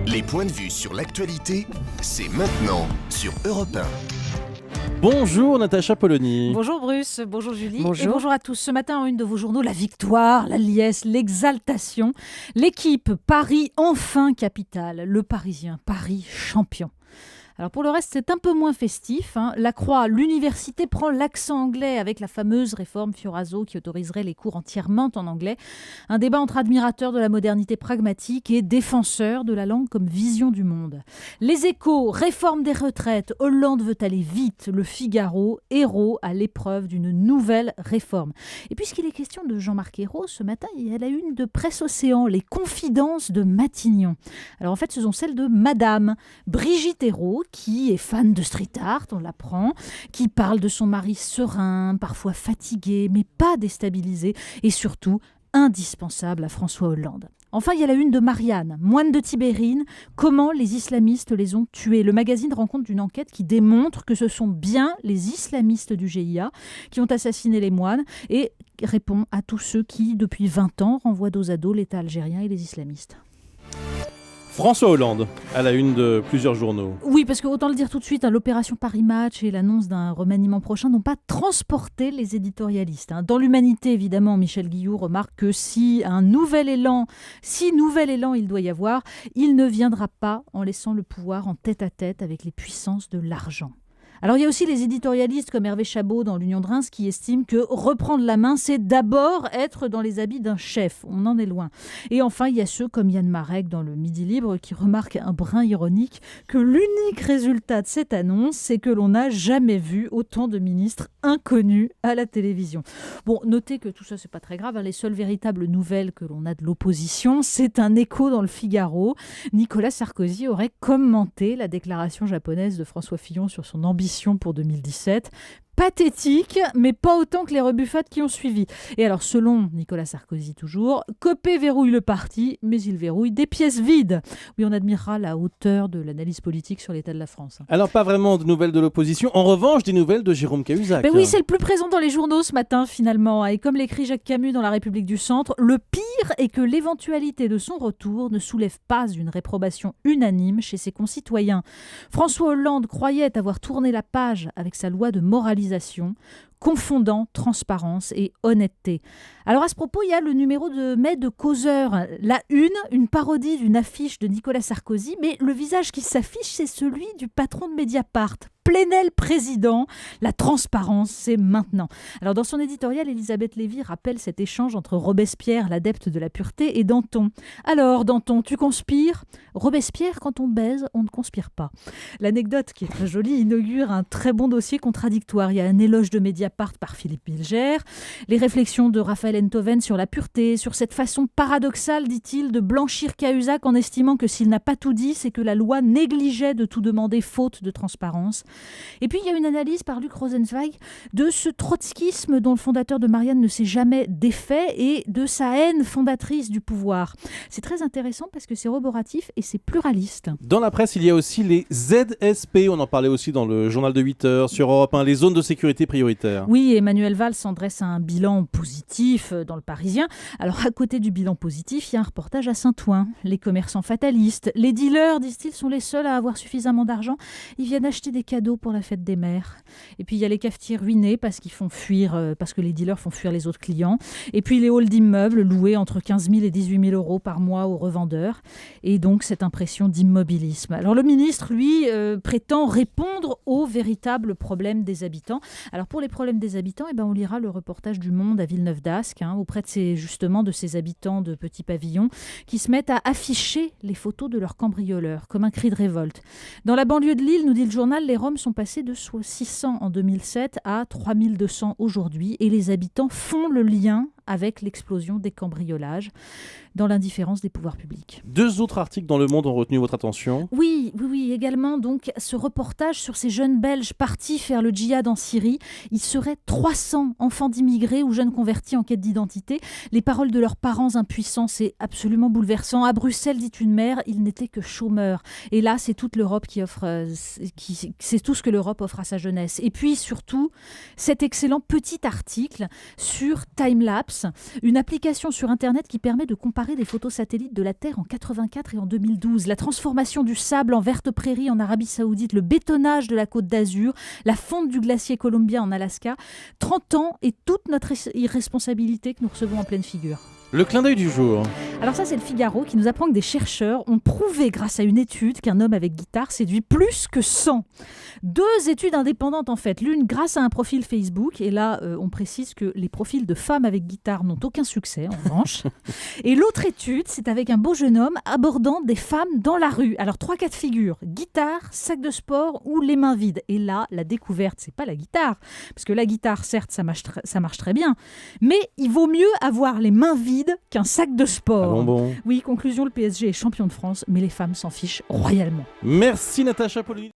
Les points de vue sur l'actualité, c'est maintenant sur Europe 1. Bonjour Natacha Polony. Bonjour Bruce, bonjour Julie Bonjour. et bonjour à tous. Ce matin en une de vos journaux, la victoire, la liesse, l'exaltation. L'équipe Paris enfin capitale, le Parisien, Paris champion. Alors pour le reste, c'est un peu moins festif. La Croix, l'université prend l'accent anglais avec la fameuse réforme Fioraso qui autoriserait les cours entièrement en anglais. Un débat entre admirateurs de la modernité pragmatique et défenseurs de la langue comme vision du monde. Les Échos, réforme des retraites, Hollande veut aller vite. Le Figaro, Hérault à l'épreuve d'une nouvelle réforme. Et puisqu'il est question de Jean-Marc Ayrault, ce matin, il y a la une de Presse Océan, les confidences de Matignon. Alors en fait, ce sont celles de Madame Brigitte Ayrault, qui est fan de street art, on l'apprend, qui parle de son mari serein, parfois fatigué, mais pas déstabilisé, et surtout indispensable à François Hollande. Enfin, il y a la une de Marianne, moine de Tibérine, comment les islamistes les ont tués. Le magazine rend compte d'une enquête qui démontre que ce sont bien les islamistes du GIA qui ont assassiné les moines et répond à tous ceux qui, depuis 20 ans, renvoient dos à dos l'État algérien et les islamistes. François Hollande, à la une de plusieurs journaux. Oui, parce que autant le dire tout de suite, l'opération Paris Match et l'annonce d'un remaniement prochain n'ont pas transporté les éditorialistes. Dans l'Humanité, évidemment, Michel Guilloux remarque que si nouvel élan il doit y avoir, il ne viendra pas en laissant le pouvoir en tête-à-tête avec les puissances de l'argent. Alors il y a aussi les éditorialistes comme Hervé Chabot dans l'Union de Reims qui estiment que reprendre la main, c'est d'abord être dans les habits d'un chef. On en est loin. Et enfin, il y a ceux comme Yann Marek dans le Midi Libre qui remarquent un brin ironique que l'unique résultat de cette annonce, c'est que l'on n'a jamais vu autant de ministres inconnus à la télévision. Bon, notez que tout ça, c'est pas très grave. Les seules véritables nouvelles que l'on a de l'opposition, c'est un écho dans le Figaro. Nicolas Sarkozy aurait commenté la déclaration japonaise de François Fillon sur son ambition pour 2017. Pathétique, mais pas autant que les rebuffades qui ont suivi. Et alors, selon Nicolas Sarkozy toujours, Copé verrouille le parti, mais il verrouille des pièces vides. Oui, on admirera la hauteur de l'analyse politique sur l'état de la France. Alors, pas vraiment de nouvelles de l'opposition. En revanche, des nouvelles de Jérôme Cahuzac. Ben oui, c'est le plus présent dans les journaux ce matin, finalement. Et comme l'écrit Jacques Camus dans La République du Centre, le pire est que l'éventualité de son retour ne soulève pas une réprobation unanime chez ses concitoyens. François Hollande croyait avoir tourné la page avec sa loi de moralisation, confondant transparence et honnêteté. Alors à ce propos, il y a le numéro de mai de Causeur. La une parodie d'une affiche de Nicolas Sarkozy, mais le visage qui s'affiche, c'est celui du patron de Mediapart. Plenel président, la transparence, c'est maintenant. Alors dans son éditorial, Elisabeth Lévy rappelle cet échange entre Robespierre, l'adepte de la pureté, et Danton. Alors Danton, tu conspires ? Robespierre, quand on baise, on ne conspire pas. L'anecdote, qui est très jolie, inaugure un très bon dossier contradictoire. Il y a un éloge de Mediapart par Philippe Bilger, les réflexions de Raphaël Enthoven sur la pureté, sur cette façon paradoxale, dit-il, de blanchir Cahuzac en estimant que s'il n'a pas tout dit, c'est que la loi négligeait de tout demander faute de transparence. Et puis il y a une analyse par Luc Rosenzweig de ce trotskisme dont le fondateur de Marianne ne s'est jamais défait et de sa haine fondatrice du pouvoir. C'est très intéressant parce que c'est roboratif et c'est pluraliste. Dans la presse, il y a aussi les ZSP. On en parlait aussi dans le journal de 8 heures sur Europe 1, les zones de sécurité prioritaires. Oui, Emmanuel Valls en dresse un bilan positif dans le Parisien. Alors à côté du bilan positif, il y a un reportage à Saint-Ouen. Les commerçants fatalistes, les dealers, disent-ils, sont les seuls à avoir suffisamment d'argent. Ils viennent acheter des cadeaux pour la fête des mères. Et puis il y a les cafetiers ruinés parce que les dealers font fuir les autres clients. Et puis les halls d'immeubles loués entre 15 000 et 18 000 euros par mois aux revendeurs. Et donc cette impression d'immobilisme. Alors le ministre, lui, prétend répondre aux véritables problèmes des habitants. Alors pour les problèmes des habitants, on lira le reportage du Monde à Villeneuve d'Ascq, auprès de ces habitants de petits pavillons qui se mettent à afficher les photos de leurs cambrioleurs comme un cri de révolte. Dans la banlieue de Lille, nous dit le journal, les Roms sont passés de 600 en 2007 à 3200 aujourd'hui et les habitants font le lien avec l'explosion des cambriolages dans l'indifférence des pouvoirs publics. 2 autres articles dans Le Monde ont retenu votre attention. Oui, également donc ce reportage sur ces jeunes Belges partis faire le djihad en Syrie. Il serait 300 enfants d'immigrés ou jeunes convertis en quête d'identité. Les paroles de leurs parents impuissants, c'est absolument bouleversant. À Bruxelles, dit une mère, ils n'étaient que chômeurs. Et là, c'est toute l'Europe c'est tout ce que l'Europe offre à sa jeunesse. Et puis surtout, cet excellent petit article sur Timelapse, Maps, une application sur Internet qui permet de comparer des photos satellites de la Terre en 84 et en 2012. La transformation du sable en verte prairie en Arabie Saoudite, le bétonnage de la Côte d'Azur, la fonte du glacier Columbia en Alaska. 30 ans et toute notre irresponsabilité que nous recevons en pleine figure. Le clin d'œil du jour. Alors ça, c'est le Figaro qui nous apprend que des chercheurs ont prouvé grâce à une étude qu'un homme avec guitare séduit plus que 100. 2 études indépendantes en fait. L'une grâce à un profil Facebook, et là on précise que les profils de femmes avec guitare n'ont aucun succès en revanche. Et l'autre étude, c'est avec un beau jeune homme abordant des femmes dans la rue. Alors 3 cas de figure, guitare, sac de sport ou les mains vides. Et là, la découverte, c'est pas la guitare. Parce que la guitare, certes, ça marche très bien. Mais il vaut mieux avoir les mains vides qu'un sac de sport. Bon. Oui, conclusion, le PSG est champion de France, mais les femmes s'en fichent royalement. Merci Natacha Polony.